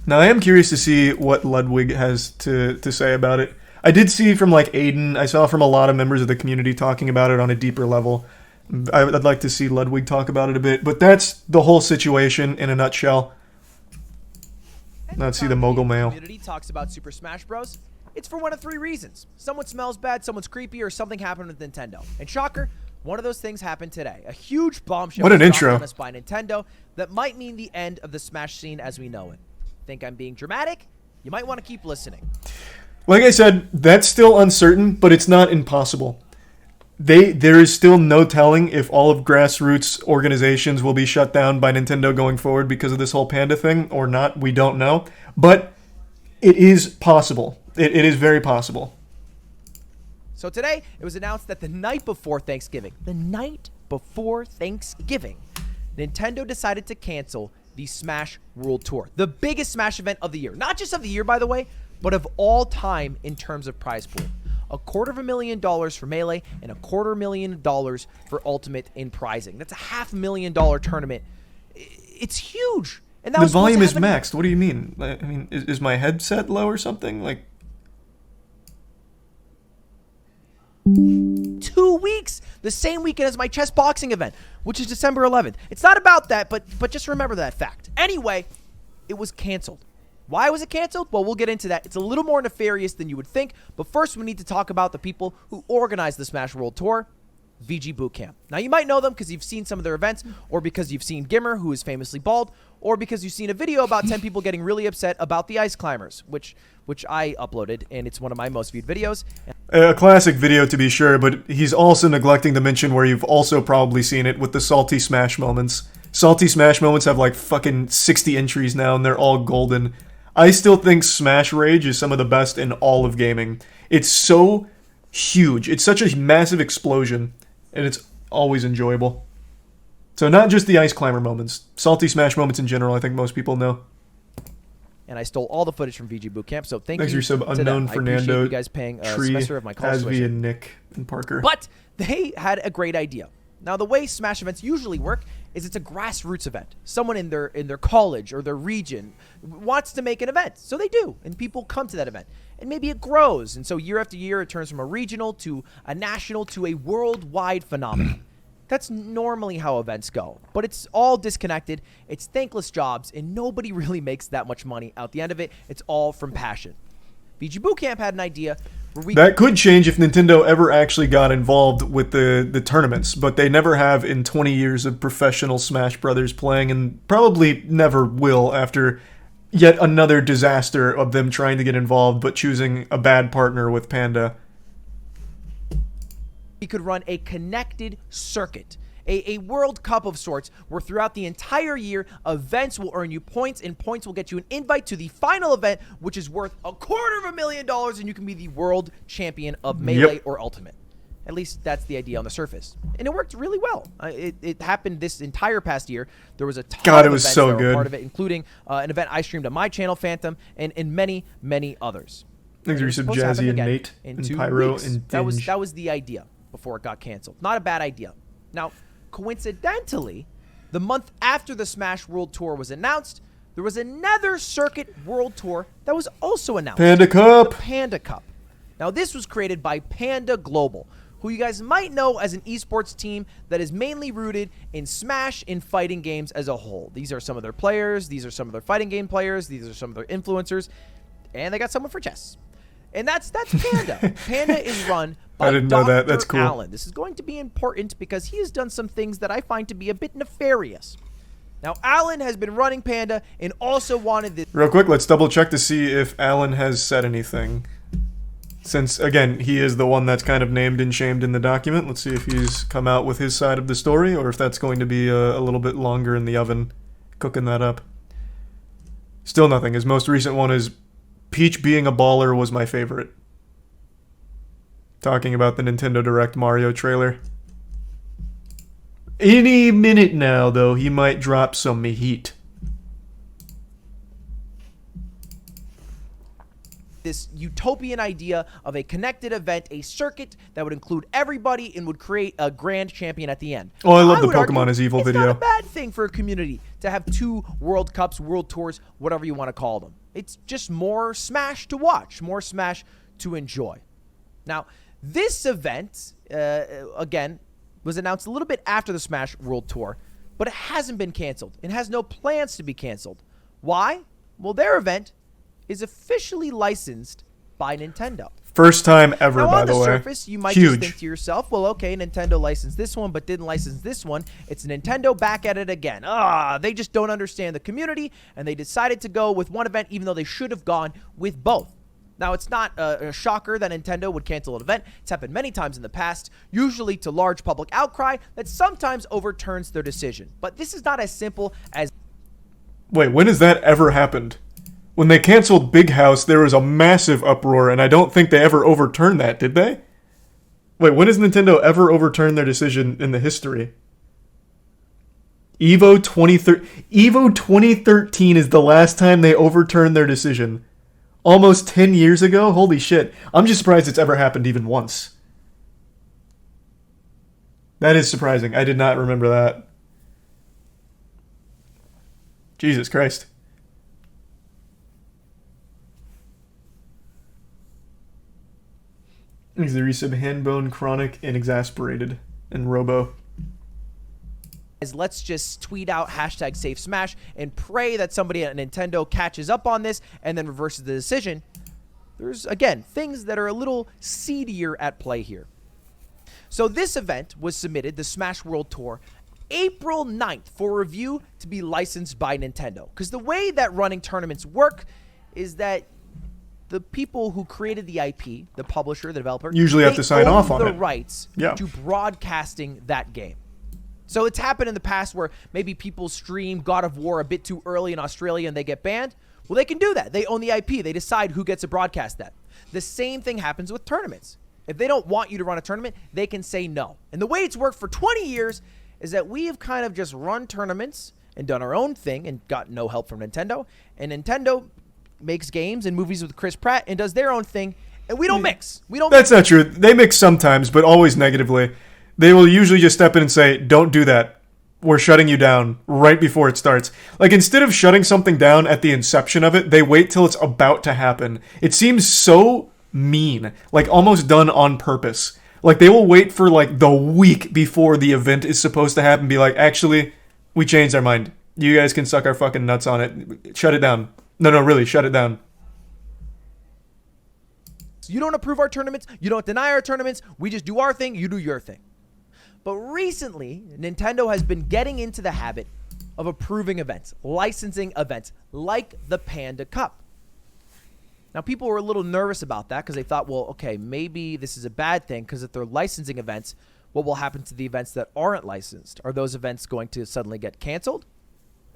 Now, I am curious to see what Ludwig has to say about it. I did see from like Aiden, I saw from a lot of members of the community talking about it on a deeper level. I'd like to see Ludwig talk about it a bit, but that's the whole situation in a nutshell. Let's see the mogul mail. The community talks about Super Smash Bros. It's for one of three reasons. Someone smells bad, someone's creepy, or something happened with Nintendo. And shocker, one of those things happened today. A huge bombshell What an was dropped intro. on us by Nintendo that might mean the end of the Smash scene as we know it. Think I'm being dramatic? You might want to keep listening. Like I said, that's still uncertain, but it's not impossible. There is still no telling if all of grassroots organizations will be shut down by Nintendo going forward because of this whole Panda thing or not. We don't know. But it is possible. It is very possible. So today, it was announced that the night before Thanksgiving, Nintendo decided to cancel the Smash World Tour, the biggest Smash event of the year. Not just of the year, by the way, but of all time in terms of prize pool. $250,000 for Melee and $250,000 for Ultimate in prizing. That's a $500,000 tournament. It's huge. And that The was supposed volume to is happen- maxed. What do you mean? I mean, is my headset low or something? Like, 2 weeks, the same weekend as my chess boxing event, which is December 11th. It's not about that, but just remember that fact. Anyway, it was canceled. Why was it canceled? Well, we'll get into that. It's a little more nefarious than you would think, but first we need to talk about the people who organized the Smash World Tour, VG Bootcamp. Now, you might know them because you've seen some of their events, or because you've seen Gimmer, who is famously bald, or because you've seen a video about 10 people getting really upset about the ice climbers, which I uploaded, and it's one of my most viewed videos. a classic video to be sure, but he's also neglecting to mention where you've also probably seen it with the Salty Smash moments. Salty Smash moments have like fucking 60 entries now, and they're all golden. I still think Smash Rage is some of the best in all of gaming. It's so huge. It's such a massive explosion, and it's always enjoyable. So not just the Ice Climber moments. Salty Smash moments in general, I think most people know. And I stole all the footage from VG Bootcamp, so thank Thanks you for your sub, to Unknown them. I appreciate Fernando, you guys paying a Tree, semester of my college Hasby, tuition. and Nick, and Parker. But they had a great idea. Now, the way Smash events usually work is it's a grassroots event. Someone in their college or their region wants to make an event. So they do, and people come to that event. And maybe it grows. And so year after year, it turns from a regional to a national to a worldwide phenomenon. That's normally how events go. But it's all disconnected. It's thankless jobs, and nobody really makes that much money out the end of it. It's all from passion. VG Bootcamp had an idea where we... That could change if Nintendo ever actually got involved with the tournaments, but they never have in 20 years of professional Smash Brothers playing, and probably never will after yet another disaster of them trying to get involved but choosing a bad partner with Panda. We could run a connected circuit, a World Cup of sorts, where throughout the entire year, events will earn you points, and points will get you an invite to the final event, which is worth $250,000, and you can be the world champion of Melee or Ultimate. At least that's the idea on the surface. And it worked really well. It happened this entire past year. There was a ton of events that were part of it, including an event I streamed on my channel, Phantom, and many, many others. Thanks for sub Jazzy and Nate in and 2 Pyro weeks. and That Dinge. was the idea before it got canceled. Not a bad idea. Now, coincidentally, the month after the Smash World Tour was announced, there was another Circuit World Tour that was also announced. Panda Cup! The Panda Cup. Now, this was created by Panda Global, who you guys might know as an esports team that is mainly rooted in Smash and fighting games as a whole. These are some of their players. These are some of their fighting game players. These are some of their influencers. And they got someone for chess. And that's Panda. Panda is run by I didn't know that. That's Dr. cool. Allen. This is going to be important because he has done some things that I find to be a bit nefarious. Now, Allen has been running Panda and also wanted this. Real quick, let's double check to see if Alan has said anything. Since, again, he is the one that's kind of named and shamed in the document. Let's see if he's come out with his side of the story, or if that's going to be a little bit longer in the oven, cooking that up. Still nothing. His most recent one is, Peach being a baller was my favorite. Talking about the Nintendo Direct Mario trailer. Any minute now, though, he might drop some heat. this utopian idea of a connected event, a circuit that would include everybody and would create a grand champion at the end. Oh, I love the would Pokemon argue is Evil it's video. It's not a bad thing for a community to have 2 World Cups, World Tours, whatever you want to call them. It's just more Smash to watch, more Smash to enjoy. Now, this event, again, was announced a little bit after the Smash World Tour, but it hasn't been canceled. It has no plans to be canceled. Why? Well, their event is officially licensed by Nintendo. First time ever, now, by the way. On the surface, you might just think to yourself, well, okay, Nintendo licensed this one, but didn't license this one. It's Nintendo back at it again. They just don't understand the community, and they decided to go with one event, even though they should have gone with both. Now, it's not a shocker that Nintendo would cancel an event. It's happened many times in the past, usually to large public outcry that sometimes overturns their decision. But this is not as simple as... Wait, when has that ever happened? When they canceled Big House, there was a massive uproar, and I don't think they ever overturned that, did they? Wait, when has Nintendo ever overturned their decision in the history? Evo 2013 is the last time they overturned their decision. Almost 10 years ago? Holy shit. I'm just surprised it's ever happened even once. That is surprising. I did not remember that. Jesus Christ. Is the resub Handbone, Chronic, and Exasperated, and Robo. Let's just tweet out hashtag Save Smash and pray that somebody at Nintendo catches up on this and then reverses the decision. There's, again, things that are a little seedier at play here. So this event was submitted, the Smash World Tour, April 9th for review to be licensed by Nintendo. Because the way that running tournaments work is that the people who created the IP, the publisher, the developer, usually have to sign off on the it. rights to broadcasting that game. So it's happened in the past where maybe people stream God of War a bit too early in Australia and they get banned. Well, they can do that. They own the IP. They decide who gets to broadcast that. The same thing happens with tournaments. If they don't want you to run a tournament, they can say no. And the way it's worked for 20 years is that we have kind of just run tournaments and done our own thing and got no help from Nintendo. And Nintendo makes games and movies with Chris Pratt and does their own thing, and we don't mix. That's not true. They mix sometimes, but always negatively. They will usually just step in and say, don't do that. We're shutting you down right before it starts. Like, instead of shutting something down at the inception of it, they wait till it's about to happen. It seems so mean, like almost done on purpose. Like, they will wait for, like, the week before the event is supposed to happen and be like, actually, we changed our mind. You guys can suck our fucking nuts on it. Shut it down. No, really, shut it down. You don't approve our tournaments. You don't deny our tournaments. We just do our thing. You do your thing. But recently, Nintendo has been getting into the habit of approving events, licensing events, like the Panda Cup. Now, people were a little nervous about that because they thought, well, okay, maybe this is a bad thing because if they're licensing events, what will happen to the events that aren't licensed? Are those events going to suddenly get canceled?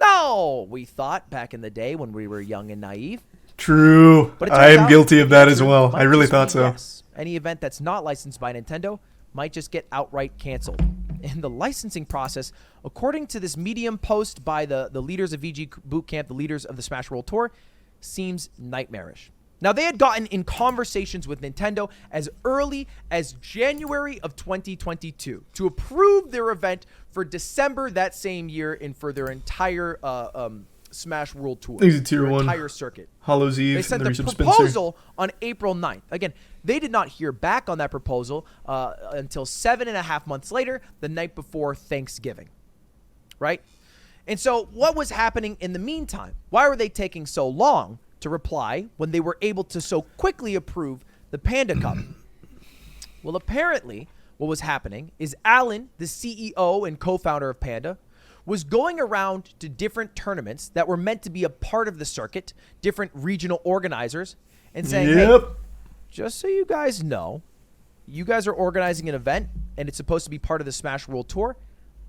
No, we thought back in the day when we were young and naive. True. I am guilty of that as well. I really thought so. Yes. Any event that's not licensed by Nintendo might just get outright canceled. And the licensing process, according to this Medium post by the leaders of VG Bootcamp, the leaders of the Smash World Tour, seems nightmarish. Now, they had gotten in conversations with Nintendo as early as January of 2022 to approve their event for December that same year and for their entire Smash World Tour. These are tier 1. Entire circuit. Hallows Eve. They sent the proposal on April 9th. Again, they did not hear back on that proposal until 7.5 months later, the night before Thanksgiving. Right? And so what was happening in the meantime? Why were they taking so long to reply when they were able to so quickly approve the Panda Cup? Well, apparently what was happening is Alan, the CEO and co-founder of Panda, was going around to different tournaments that were meant to be a part of the circuit, different regional organizers, and saying, hey, just so you guys know, you guys are organizing an event and it's supposed to be part of the Smash World Tour.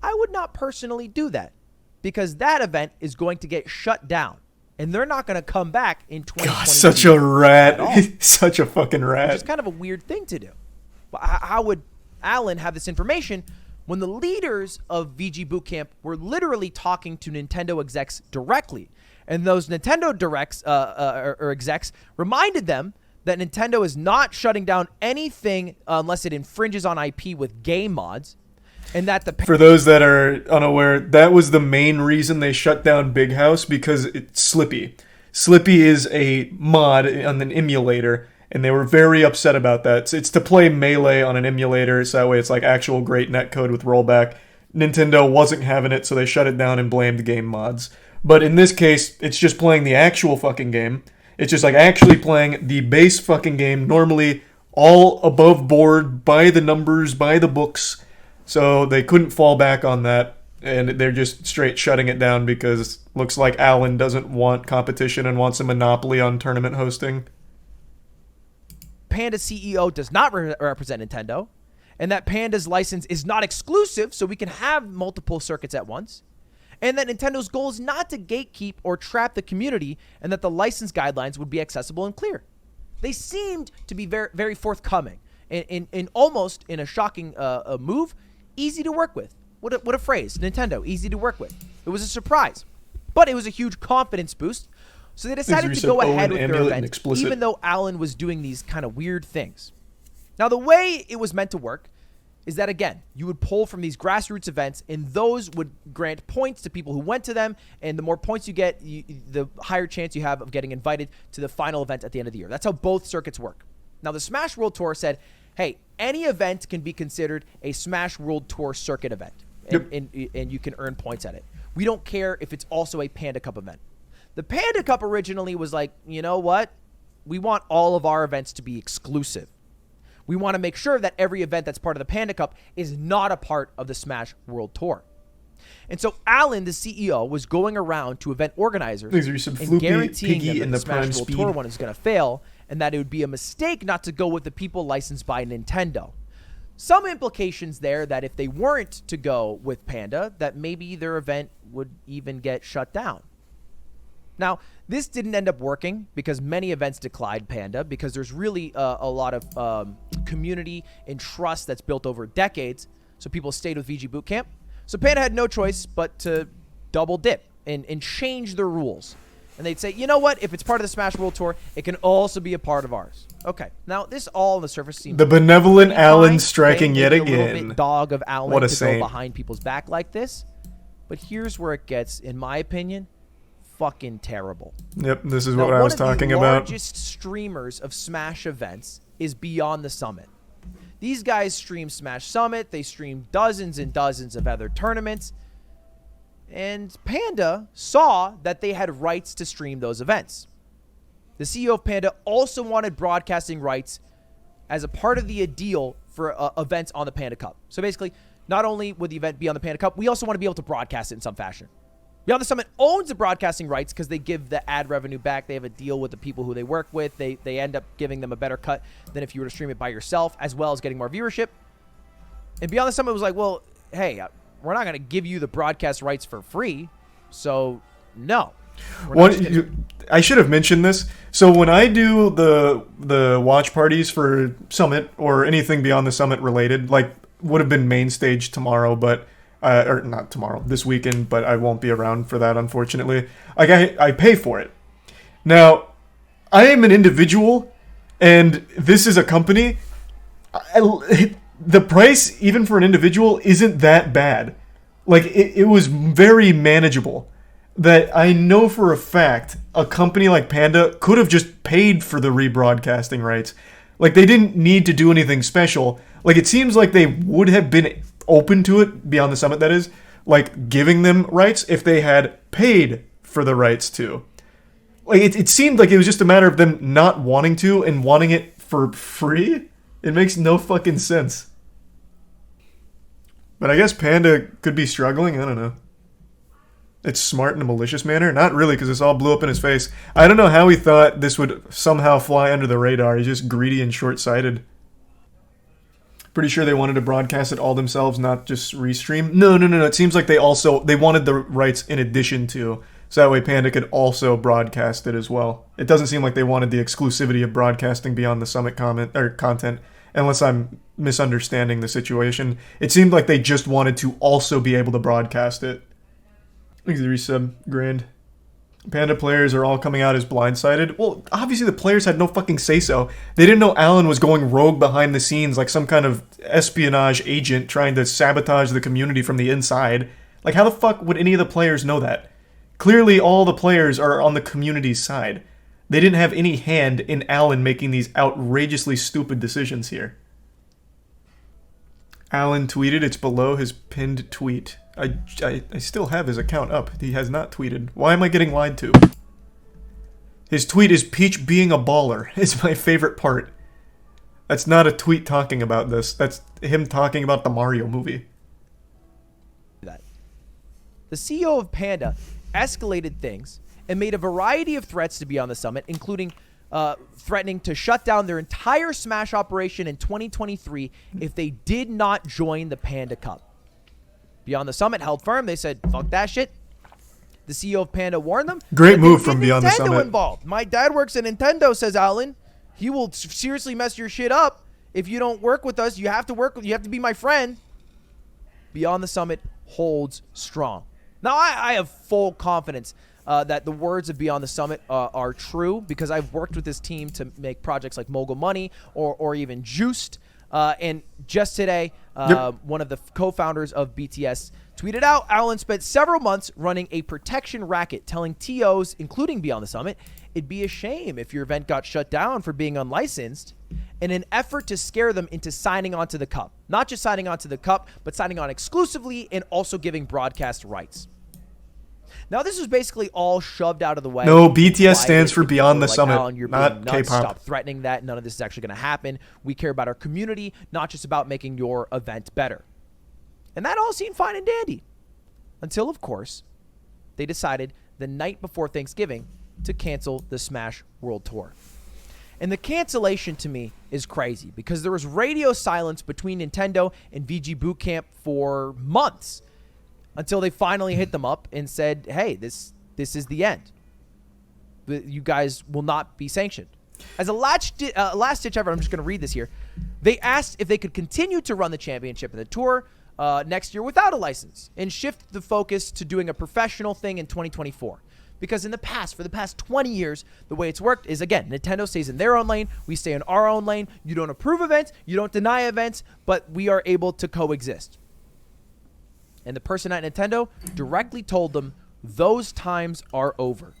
I would not personally do that because that event is going to get shut down and they're not going to come back in 2022. God, such a rat. Such a fucking rat. Which is kind of a weird thing to do. But how would Alan have this information when the leaders of VG Bootcamp were literally talking to Nintendo execs directly? And those Nintendo directs or execs reminded them that Nintendo is not shutting down anything unless it infringes on IP with game mods, and that the For those that are unaware, that was the main reason they shut down Big House, because it's Slippy. Slippy is a mod on an emulator, and they were very upset about that. It's to play Melee on an emulator, so that way it's like actual great netcode with rollback. Nintendo wasn't having it, so they shut it down and blamed game mods. But in this case, it's just playing the actual fucking game. It's just like actually playing the base fucking game, normally all above board, by the numbers, by the books. So they couldn't fall back on that, and they're just straight shutting it down because looks like Alan doesn't want competition and wants a monopoly on tournament hosting. Panda CEO does not represent Nintendo, and that Panda's license is not exclusive, so we can have multiple circuits at once, and that Nintendo's goal is not to gatekeep or trap the community, and that the license guidelines would be accessible and clear. They seemed to be very, very forthcoming, in almost in a shocking move, easy to work with. What a phrase, Nintendo, easy to work with. It was a surprise, but it was a huge confidence boost. So they decided to go ahead with their event, even though Alan was doing these kind of weird things. Now, the way it was meant to work is that, again, you would pull from these grassroots events, and those would grant points to people who went to them, and the more points you get, the higher chance you have of getting invited to the final event at the end of the year. That's how both circuits work. Now, the Smash World Tour said, hey, any event can be considered a Smash World Tour circuit event, and you can earn points at it. We don't care if it's also a Panda Cup event. The Panda Cup originally was like, you know what? We want all of our events to be exclusive. We want to make sure that every event that's part of the Panda Cup is not a part of the Smash World Tour. And so Alan, the CEO, was going around to event organizers and guaranteeing them that the Smash World Tour one is going to fail, and that it would be a mistake not to go with the people licensed by Nintendo. Some implications there that if they weren't to go with Panda, that maybe their event would even get shut down. Now, this didn't end up working because many events declined Panda because there's really a lot of community and trust that's built over decades. So people stayed with VG Bootcamp. So Panda had no choice but to double dip and change the rules. And they'd say, you know what? If it's part of the Smash World Tour, it can also be a part of ours. Okay. Now, this all on the surface seems... The benevolent Alan striking yet again. A little bit dog of Alan what a to saint. Go behind people's back like this. But here's where it gets, in my opinion, fucking terrible. Yep, this is what I was talking about. One of the largest streamers of Smash events is Beyond the Summit. These guys stream Smash Summit. They stream dozens and dozens of other tournaments. And Panda saw that they had rights to stream those events. The CEO of Panda also wanted broadcasting rights as a part of the deal for events on the Panda Cup. So basically, not only would the event be on the Panda Cup, we also want to be able to broadcast it in some fashion. Beyond the Summit owns the broadcasting rights because they give the ad revenue back. They have a deal with the people who they work with. They end up giving them a better cut than if you were to stream it by yourself, as well as getting more viewership. And Beyond the Summit was like, well, hey, we're not going to give you the broadcast rights for free, so no. I should have mentioned this. So when I do the watch parties for Summit or anything Beyond the Summit related, like would have been main stage tomorrow, but or not tomorrow, this weekend, but I won't be around for that, unfortunately. Like I pay for it. Now, I am an individual, and this is a company. The price, even for an individual, isn't that bad. Like, it was very manageable. That I know for a fact a company like Panda could have just paid for the rebroadcasting rights. Like, they didn't need to do anything special. Like, it seems like they would have been open to it, Beyond the Summit, that is, like, giving them rights if they had paid for the rights too. Like, it seemed like it was just a matter of them not wanting to and wanting it for free. It makes no fucking sense. But I guess Panda could be struggling, I don't know. It's smart in a malicious manner? Not really, because this all blew up in his face. I don't know how he thought this would somehow fly under the radar. He's just greedy and short-sighted. Pretty sure they wanted to broadcast it all themselves, not just restream. No. It seems like they wanted the rights in addition to, so that way Panda could also broadcast it as well. It doesn't seem like they wanted the exclusivity of broadcasting Beyond the Summit content, unless I'm misunderstanding the situation. It seemed like they just wanted to also be able to broadcast it. Thanks for the resub, Grand. Panda players are all coming out as blindsided. Well, obviously the players had no fucking say-so. They didn't know Alan was going rogue behind the scenes like some kind of espionage agent trying to sabotage the community from the inside. Like, how the fuck would any of the players know that? Clearly, all the players are on the community's side. They didn't have any hand in Alan making these outrageously stupid decisions here. Alan tweeted, it's below his pinned tweet. I still have his account up. He has not tweeted. Why am I getting lied to? His tweet is Peach being a baller. It's my favorite part. That's not a tweet talking about this. That's him talking about the Mario movie. The CEO of Panda escalated things and made a variety of threats to Beyond the Summit, including threatening to shut down their entire Smash operation in 2023 if they did not join the Panda Cup. Beyond the Summit held firm. They said, fuck that shit. The CEO of Panda warned them. Great move from Beyond the Summit. Involved. My dad works at Nintendo, says Alan. He will seriously mess your shit up if you don't work with us. You have to be my friend. Beyond the Summit holds strong. Now, I have full confidence that the words of Beyond the Summit are true because I've worked with this team to make projects like Mogul Money or even Juiced. And just today, one of the co-founders of BTS tweeted out, Alan spent several months running a protection racket, telling TOs, including Beyond the Summit, it'd be a shame if your event got shut down for being unlicensed, in an effort to scare them into signing on to the Cup. Not just signing on to the Cup, but signing on exclusively and also giving broadcast rights. Now, this was basically all shoved out of the way. No, BTS stands for Beyond the Summit, Alan, you're not K-pop. K-pop. Stop threatening that. None of this is actually going to happen. We care about our community, not just about making your event better. And that all seemed fine and dandy. Until, of course, they decided the night before Thanksgiving to cancel the Smash World Tour. And the cancellation to me is crazy because there was radio silence between Nintendo and VG Bootcamp for months, until they finally hit them up and said, hey, this is the end. You guys will not be sanctioned. As a last-ditch effort, I'm just going to read this here. They asked if they could continue to run the championship and the tour next year without a license and shift the focus to doing a professional thing in 2024. Because in the past, for the past 20 years, the way it's worked is, again, Nintendo stays in their own lane, we stay in our own lane. You don't approve events, you don't deny events, but we are able to coexist. And the person at Nintendo directly told them those times are over.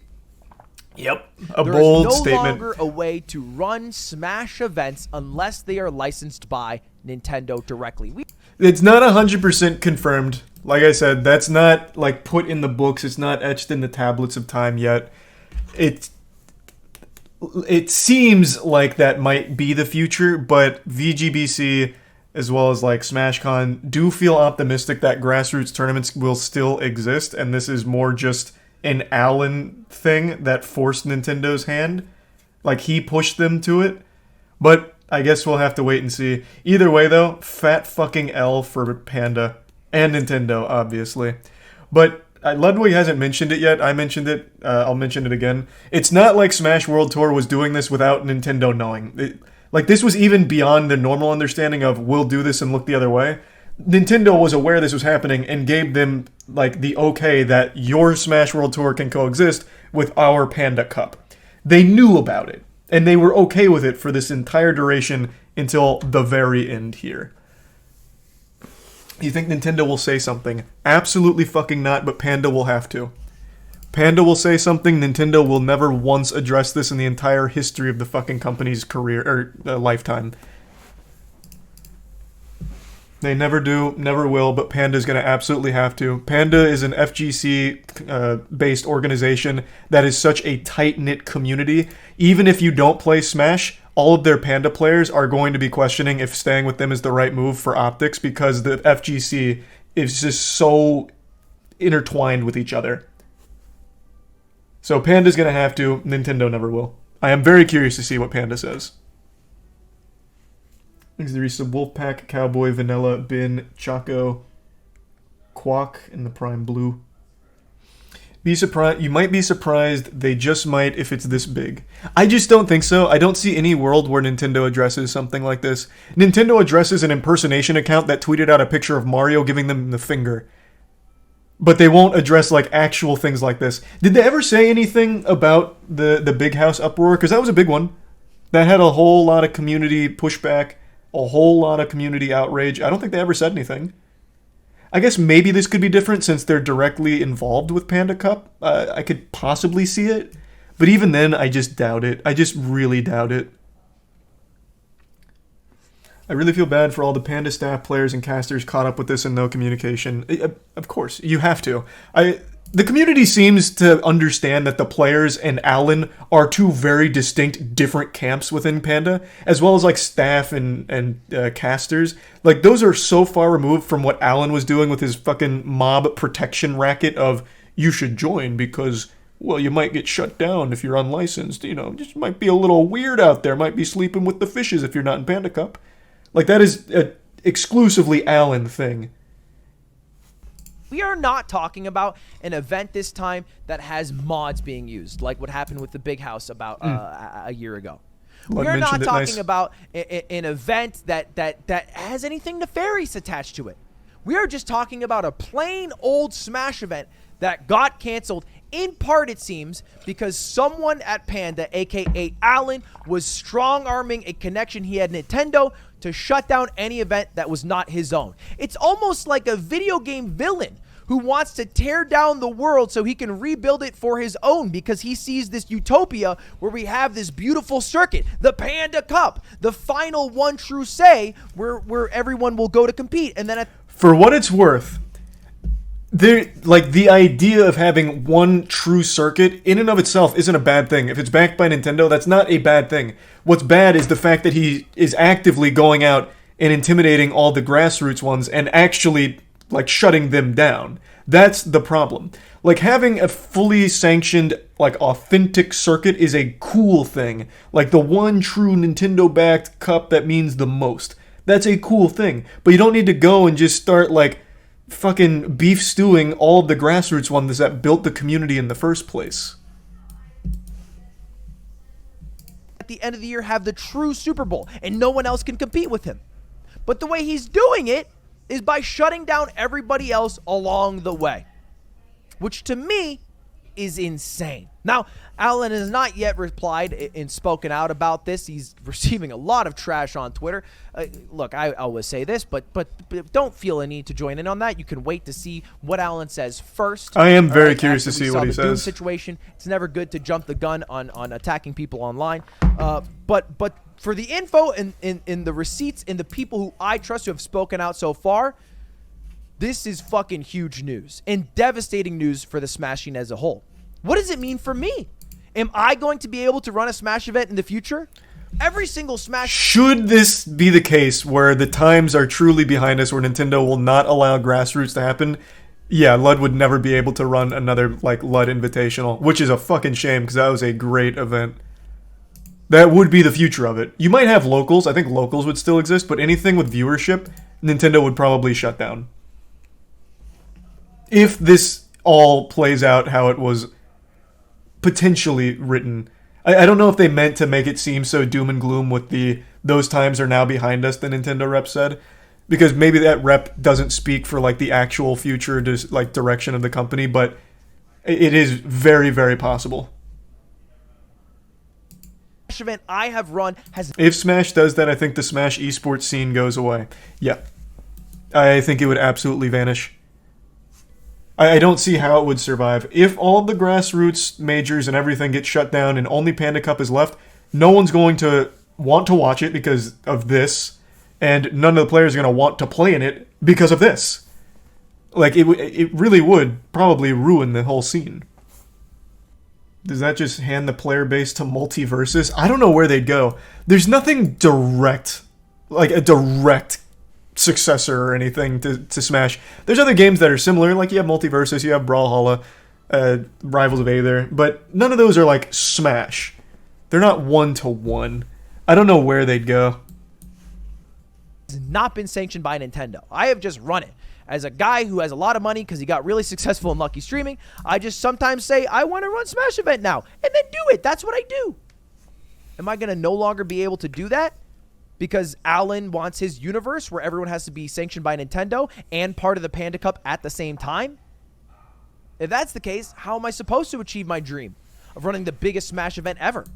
Yep, a bold statement. There is no longer a way to run Smash events unless they are licensed by Nintendo directly. It's not 100% confirmed. Like I said, that's not like put in the books. It's not etched in the tablets of time yet. It seems like that might be the future, but VGBC as well as like SmashCon do feel optimistic that grassroots tournaments will still exist, and this is more just an Alan thing that forced Nintendo's hand. Like, he pushed them to it. But I guess we'll have to wait and see. Either way, though, fat fucking L for Panda. And Nintendo, obviously. But Ludwig hasn't mentioned it yet. I mentioned it. I'll mention it again. It's not like Smash World Tour was doing this without Nintendo knowing. Like, this was even beyond the normal understanding of we'll do this and look the other way. Nintendo was aware this was happening and gave them, like, the okay that your Smash World Tour can coexist with our Panda Cup. They knew about it, and they were okay with it for this entire duration until the very end here. You think Nintendo will say something? Absolutely fucking not, but Panda will have to. Panda will say something. Nintendo will never once address this in the entire history of the fucking company's career or lifetime. They never do, never will, but Panda's going to absolutely have to. Panda is an FGC-based organization that is such a tight-knit community. Even if you don't play Smash, all of their Panda players are going to be questioning if staying with them is the right move for optics because the FGC is just so intertwined with each other. So Panda's going to have to. Nintendo never will. I am very curious to see what Panda says. Thanks to Risa, Wolfpack, Cowboy, Vanilla, Bin, Choco, Quack, and the Prime Blue. Be surprised. You might be surprised. They just might if it's this big. I just don't think so. I don't see any world where Nintendo addresses something like this. Nintendo addresses an impersonation account that tweeted out a picture of Mario giving them the finger. but they won't address like actual things like this. Did they ever say anything about the big house uproar? Because that was a big one. That had a whole lot of community pushback, a whole lot of community outrage. I don't think they ever said anything. I guess maybe this could be different since they're directly involved with Panda Cup. I could possibly see it. But even then, I just doubt it. I just really doubt it. I really feel bad for all the Panda staff, players, and casters caught up with this and no communication. Of course, you have to. The community seems to understand that the players and Alan are two very distinct, different camps within Panda, as well as like staff and casters. Like those are so far removed from what Alan was doing with his fucking mob protection racket of you should join because, well, you might get shut down if you're unlicensed. You know, just might be a little weird out there. Might be sleeping with the fishes if you're not in Panda Cup. Like that is an exclusively Alan thing. We are not talking about an event this time that has mods being used, like what happened with the big house about a year ago. We are not talking about an event that has anything nefarious attached to it. We are just talking about a plain old Smash event that got canceled, in part it seems, because someone at Panda, aka Alan, was strong-arming a connection he had Nintendo to shut down any event that was not his own. It's almost like a video game villain who wants to tear down the world so he can rebuild it for his own because he sees this utopia where we have this beautiful circuit, the Panda Cup, the final one true say where everyone will go to compete. And then for what it's worth, the idea of having one true circuit in and of itself isn't a bad thing. If it's backed by Nintendo, that's not a bad thing. What's bad is the fact that he is actively going out and intimidating all the grassroots ones and actually like shutting them down. That's the problem. Like having a fully sanctioned, like authentic circuit is a cool thing. Like the one true Nintendo-backed cup that means the most. That's a cool thing. But you don't need to go and just start like fucking beef stewing all of the grassroots ones that built the community in the first place. At the end of the year have the true Super Bowl and no one else can compete with him. But the way he's doing it is by shutting down everybody else along the way, which to me is insane. Now, Alan has not yet replied and spoken out about this. He's receiving a lot of trash on Twitter. Look, I always say this, but don't feel a need to join in on that. You can wait to see what Alan says first. I am very curious to see what he says. Doom situation. It's never good to jump the gun on attacking people online. But for the info and in the receipts and the people who I trust who have spoken out so far, this is fucking huge news and devastating news for the Smash scene as a whole. What does it mean for me? Am I going to be able to run a Smash event in the future? Every single Smash... Should this be the case where the times are truly behind us, where Nintendo will not allow grassroots to happen, yeah, Lud would never be able to run another, like, Lud Invitational, which is a fucking shame, because that was a great event. That would be the future of it. You might have locals, I think locals would still exist, but anything with viewership, Nintendo would probably shut down. If this all plays out how it was potentially written. I don't know if they meant to make it seem so doom and gloom with those times are now behind us, the Nintendo rep said, because maybe that rep doesn't speak for like the actual future like direction of the company, but it is very, very possible. Event I have run has... If Smash does that, I think the Smash esports scene goes away. Yeah. I think it would absolutely vanish. I don't see how it would survive. If all of the grassroots majors and everything get shut down and only Panda Cup is left, no one's going to want to watch it because of this, and none of the players are going to want to play in it because of this. Like, it really would probably ruin the whole scene. Does that just hand the player base to Multiversus? I don't know where they'd go. There's nothing direct, like a direct successor or anything to Smash. There's other games that are similar, like you have Multiversus, you have Brawlhalla, Rivals of Aether, but none of those are like Smash. They're not one-to-one. I don't know where they'd go. It's not been sanctioned by Nintendo. I have just run it. As a guy who has a lot of money because he got really successful in Lucky Streaming, I just sometimes say, I want to run Smash event now, and then do it. That's what I do. Am I going to no longer be able to do that? Because Alan wants his universe where everyone has to be sanctioned by Nintendo and part of the Panda Cup at the same time? If that's the case, how am I supposed to achieve my dream of running the biggest Smash event ever?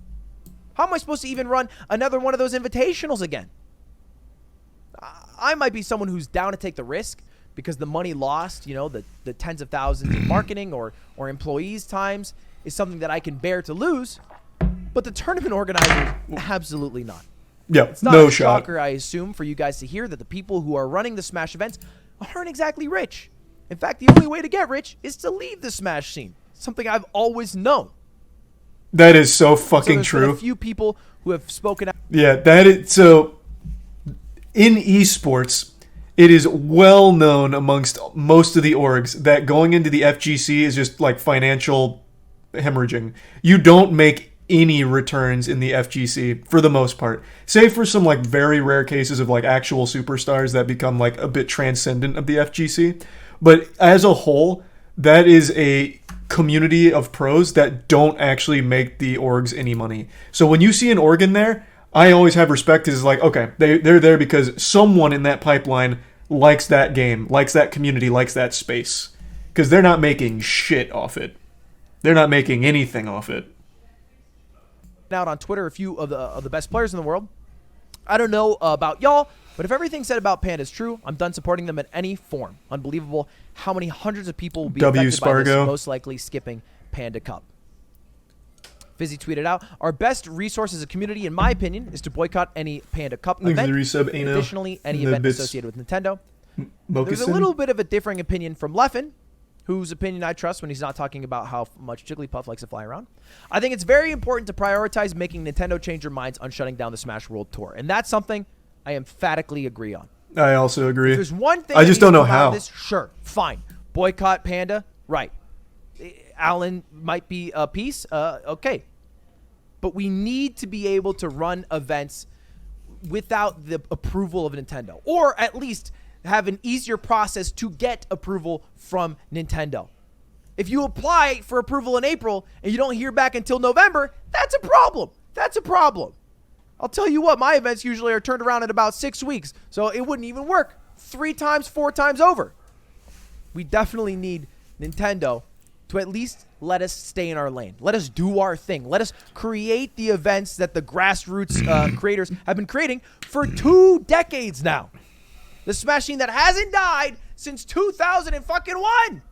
How am I supposed to even run another one of those invitationals again? I might be someone who's down to take the risk because the money lost, the tens of thousands in marketing or employees' times is something that I can bear to lose. But the tournament organizers, absolutely not. Yeah, it's not no a shot. shocker, I assume, for you guys to hear that the people who are running the Smash events aren't exactly rich. In fact, the only way to get rich is to leave the Smash scene. Something I've always known. That is so fucking true. Been a few people who have spoken out. Yeah, that is so. In esports, it is well known amongst most of the orgs that going into the FGC is just like financial hemorrhaging. You don't make any returns in the FGC for the most part, save for some like very rare cases of like actual superstars that become like a bit transcendent of the FGC. But as a whole, that is a community of pros that don't actually make the orgs any money. So when you see an org in there, I always have respect because it's like, okay, they're there because someone in that pipeline likes that game, likes that community, likes that space. Because they're not making shit off it. They're not making anything off it. Out on Twitter a few of the best players in the world. I don't know about y'all, but if everything said about Panda is true, I'm done supporting them in any form. Unbelievable how many hundreds of people will be affected by this, most likely skipping Panda Cup. Fizzy tweeted out, our best resource as a community, in my opinion, is to boycott any Panda Cup event. Additionally, any event associated with Nintendo. There's a little bit of a differing opinion from Leffen, whose opinion I trust when he's not talking about how much Jigglypuff likes to fly around. I think it's very important to prioritize making Nintendo change their minds on shutting down the Smash World Tour. And that's something I emphatically agree on. I also agree. If there's one thing I just don't know how. Sure, fine. Boycott Panda, right. Alan might be a piece, okay. But we need to be able to run events without the approval of Nintendo. Or at least have an easier process to get approval from Nintendo. If you apply for approval in April and you don't hear back until November, that's a problem. That's a problem. I'll tell you what, my events usually are turned around in about 6 weeks, so it wouldn't even work 3 times, 4 times over. We definitely need Nintendo to at least let us stay in our lane. Let us do our thing. Let us create the events that the grassroots creators have been creating for 2 decades now. The Smash scene that hasn't died since 2001.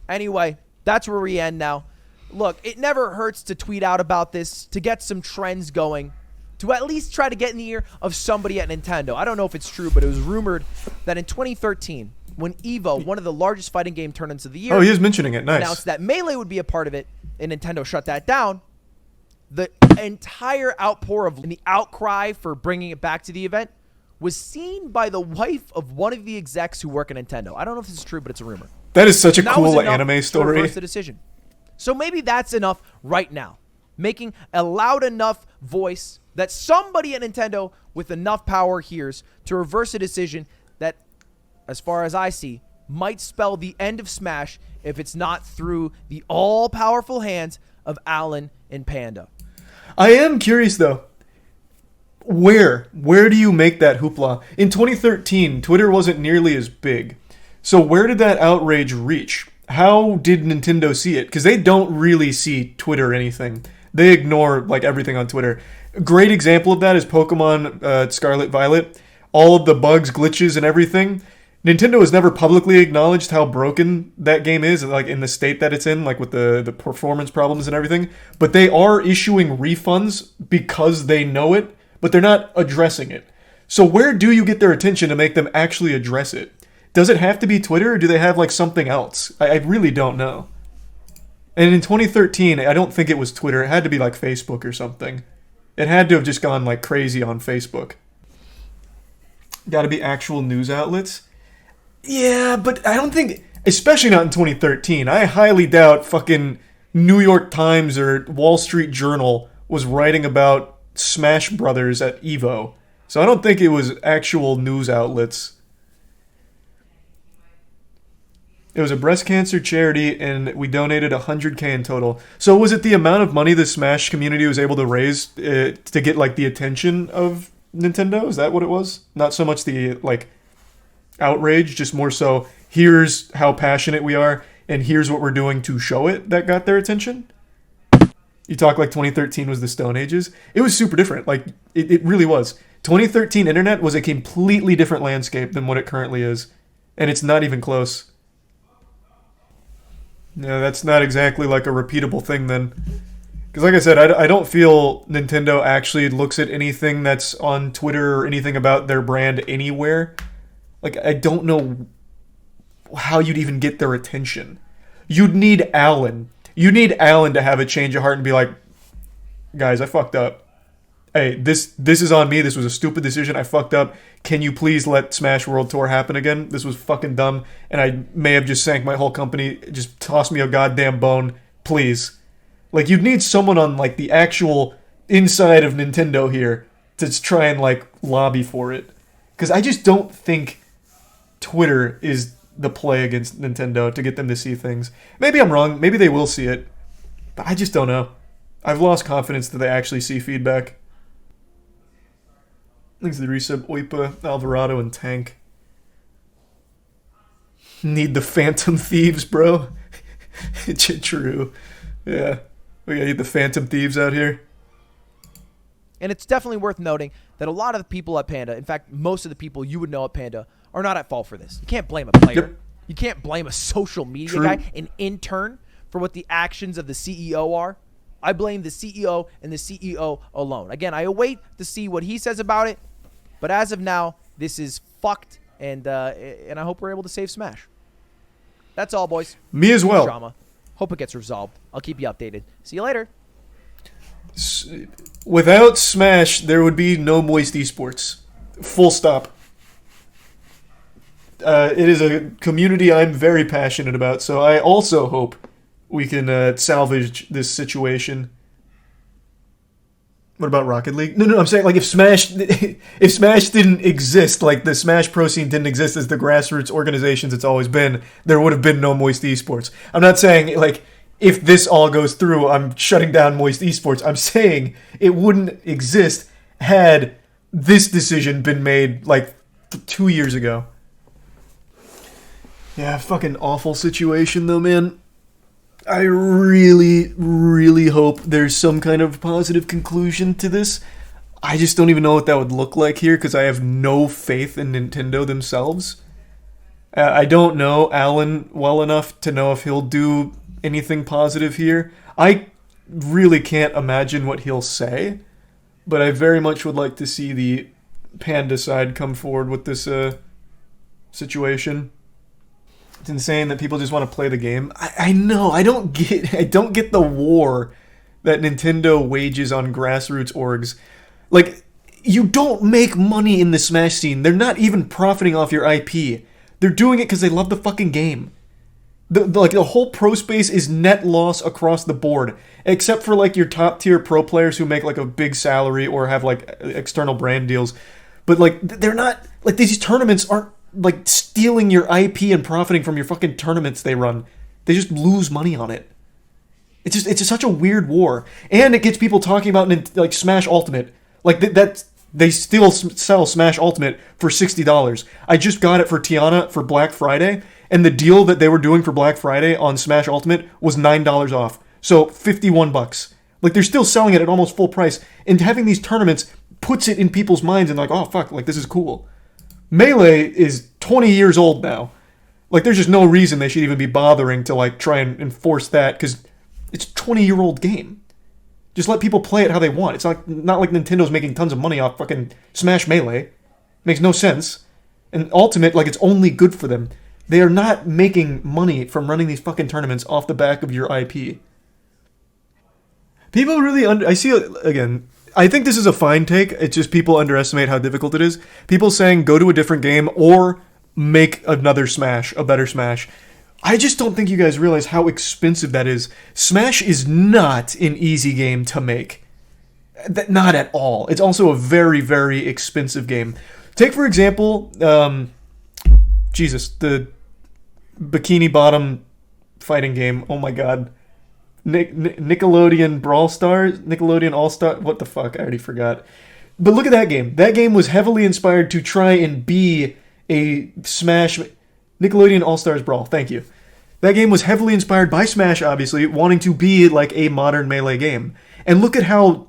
Anyway, that's where we end now. Look, it never hurts to tweet out about this, to get some trends going, to at least try to get in the ear of somebody at Nintendo. I don't know if it's true, but it was rumored that in 2013, when EVO, one of the largest fighting game tournaments of the year, he is mentioning it, nice, announced that Melee would be a part of it, and Nintendo shut that down, the entire outpour of the outcry for bringing it back to the event was seen by the wife of one of the execs who work at Nintendo. I don't know if this is true, but it's a rumor. That is such a cool anime story. To reverse the decision. So maybe that's enough right now. Making a loud enough voice that somebody at Nintendo with enough power hears to reverse a decision that, as far as I see, might spell the end of Smash if it's not through the all-powerful hands of Alan and Panda. I am curious, though. Where do you make that hoopla? In 2013, Twitter wasn't nearly as big. So where did that outrage reach? How did Nintendo see it? Because they don't really see Twitter or anything. They ignore like everything on Twitter. A great example of that is Pokemon Scarlet Violet. All of the bugs, glitches, and everything. Nintendo has never publicly acknowledged how broken that game is, like in the state that it's in, like with the performance problems and everything. But they are issuing refunds because they know it, but they're not addressing it. So where do you get their attention to make them actually address it? Does it have to be Twitter, or do they have like something else? I really don't know. And in 2013, I don't think it was Twitter. It had to be like Facebook or something. It had to have just gone like crazy on Facebook. Got to be actual news outlets. Yeah, but I don't think, especially not in 2013. I highly doubt fucking New York Times or Wall Street Journal was writing about Smash Brothers at EVO. So I don't think it was actual news outlets. It was a breast cancer charity, and we donated $100K in total. So was it the amount of money the Smash community was able to raise to get like the attention of Nintendo? Is that what it was? Not so much the like outrage, just more so, here's how passionate we are. and here's what we're doing to show it that got their attention. You talk like 2013 was the Stone Ages. It was super different. Like, it really was. 2013 internet was a completely different landscape than what it currently is. And it's not even close. Yeah, that's not exactly like a repeatable thing then. Because like I said, I don't feel Nintendo actually looks at anything that's on Twitter or anything about their brand anywhere. Like, I don't know how you'd even get their attention. You'd need Alan. You need Alan to have a change of heart and be like, guys, I fucked up. Hey, this is on me. This was a stupid decision. I fucked up. Can you please let Smash World Tour happen again? This was fucking dumb, and I may have just sank my whole company. Just toss me a goddamn bone, please. Like, you'd need someone on, like, the actual inside of Nintendo here to try and, like, lobby for it. Because I just don't think Twitter is the play against Nintendo to get them to see things. Maybe I'm wrong. Maybe they will see it. But I just don't know. I've lost confidence that they actually see feedback. Thanks to the resub, Oipa, Alvarado, and Tank. Need the Phantom Thieves, bro. True. Yeah. We gotta get the Phantom Thieves out here. And it's definitely worth noting that a lot of the people at Panda, in fact, most of the people you would know at Panda, are not at fault for this. You can't blame a player. Yep. You can't blame a social media True. guy, an intern, for what the actions of the CEO are. I blame the CEO and the CEO alone. Again, I await to see what he says about it, but as of now, this is fucked, and I hope we're able to save Smash. That's all, boys. Me as well. Drama. Hope it gets resolved. I'll keep you updated. See you later. Without Smash, there would be no Moisty Esports. Full stop. It is a community I'm very passionate about, so I also hope we can salvage this situation. What about Rocket League? No, I'm saying, like, if Smash didn't exist, like, the Smash Pro scene didn't exist as the grassroots organizations it's always been, there would have been no Moist Esports. I'm not saying, like, if this all goes through, I'm shutting down Moist Esports. I'm saying it wouldn't exist had this decision been made, like, 2 years ago. Yeah, fucking awful situation, though, man. I really, really hope there's some kind of positive conclusion to this. I just don't even know what that would look like here because I have no faith in Nintendo themselves. I don't know Alan well enough to know if he'll do anything positive here. I really can't imagine what he'll say, but I very much would like to see the Panda side come forward with this situation. It's insane that people just want to play the game. I know. I don't get the war that Nintendo wages on grassroots orgs. Like, you don't make money in the Smash scene. They're not even profiting off your IP. They're doing it because they love the fucking game. The whole pro space is net loss across the board, except for like your top tier pro players who make like a big salary or have like external brand deals. But like they're not like these tournaments aren't like stealing your IP and profiting from your fucking tournaments they run. They just lose money on it. It's just such a weird war, and it gets people talking about like Smash Ultimate, like that they still sell Smash Ultimate for $60. I just got it for Tiana for Black Friday, and the deal that they were doing for Black Friday on Smash Ultimate was $9 off, so $51. Like they're still selling it at almost full price, and having these tournaments puts it in people's minds and like, oh fuck, like this is cool. Melee is 20 years old now. Like, there's just no reason they should even be bothering to, like, try and enforce that, because it's a 20-year-old game. Just let people play it how they want. It's not like Nintendo's making tons of money off fucking Smash Melee. Makes no sense. And Ultimate, like, it's only good for them. They are not making money from running these fucking tournaments off the back of your IP. People really... I see, again... I think this is a fine take. It's just people underestimate how difficult it is. People saying go to a different game or make another Smash, a better Smash. I just don't think you guys realize how expensive that is. Smash is not an easy game to make. Not at all. It's also a very, very expensive game. Take, for example, the Bikini Bottom fighting game. Oh my god. Nickelodeon Brawl Stars? Nickelodeon All-Star? What the fuck? I already forgot. But look at that game. That game was heavily inspired to try and be a Smash... Nickelodeon All-Stars Brawl. Thank you. That game was heavily inspired by Smash, obviously, wanting to be like a modern Melee game. And look at how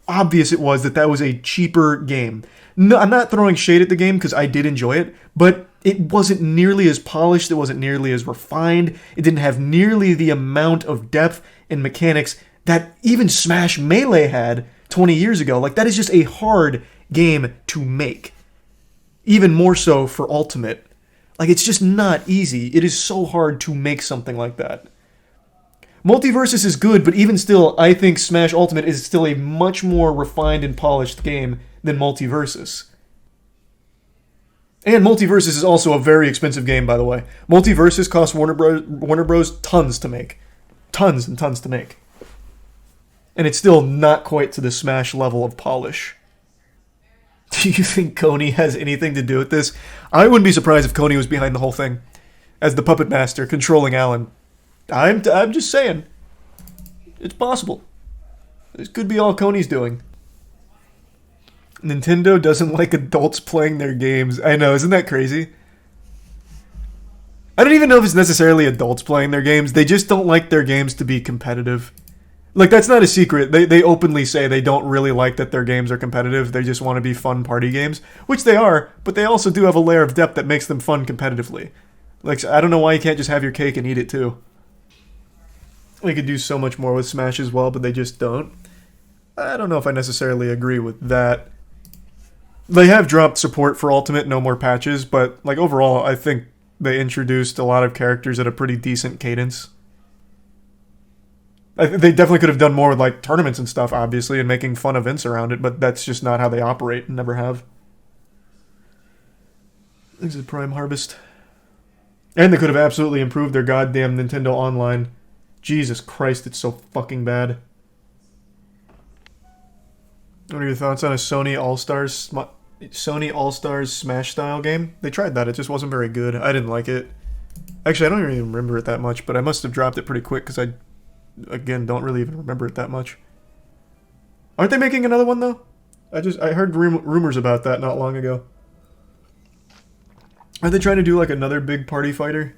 obvious it was that that was a cheaper game. No, I'm not throwing shade at the game because I did enjoy it, but it wasn't nearly as polished, it wasn't nearly as refined, it didn't have nearly the amount of depth and mechanics that even Smash Melee had 20 years ago. Like, that is just a hard game to make. Even more so for Ultimate. Like, it's just not easy. It is so hard to make something like that. Multiversus is good, but even still, I think Smash Ultimate is still a much more refined and polished game than Multiversus. And Multiversus is also a very expensive game, by the way. Multiversus cost Warner Bros. Tons to make. Tons and tons to make. And it's still not quite to the Smash level of polish. Do you think Coney has anything to do with this? I wouldn't be surprised if Coney was behind the whole thing. As the puppet master, controlling Alan. I'm just saying. It's possible. This could be all Coney's doing. Nintendo doesn't like adults playing their games. I know, isn't that crazy? I don't even know if it's necessarily adults playing their games. They just don't like their games to be competitive. Like, that's not a secret. They openly say they don't really like that their games are competitive. They just want to be fun party games, which they are, but they also do have a layer of depth that makes them fun competitively. Like, I don't know why you can't just have your cake and eat it too. They could do so much more with Smash as well, but they just don't. I don't know if I necessarily agree with that. They have dropped support for Ultimate, no more patches, but like overall, I think they introduced a lot of characters at a pretty decent cadence. They definitely could have done more with like tournaments and stuff, obviously, and making fun events around it, but that's just not how they operate and never have. This is Prime Harvest. And they could have absolutely improved their goddamn Nintendo Online. Jesus Christ, it's so fucking bad. What are your thoughts on a Sony All-Stars Smash style game? They tried that, it just wasn't very good. I didn't like it. Actually, I don't even remember it that much, but I must have dropped it pretty quick because I, again, don't really even remember it that much. Aren't they making another one, though? I heard rumors about that not long ago. Are they trying to do like another big party fighter?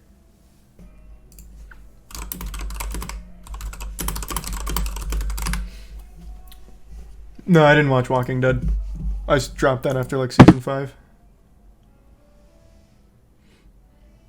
No, I didn't watch Walking Dead. I just dropped that after like season 5.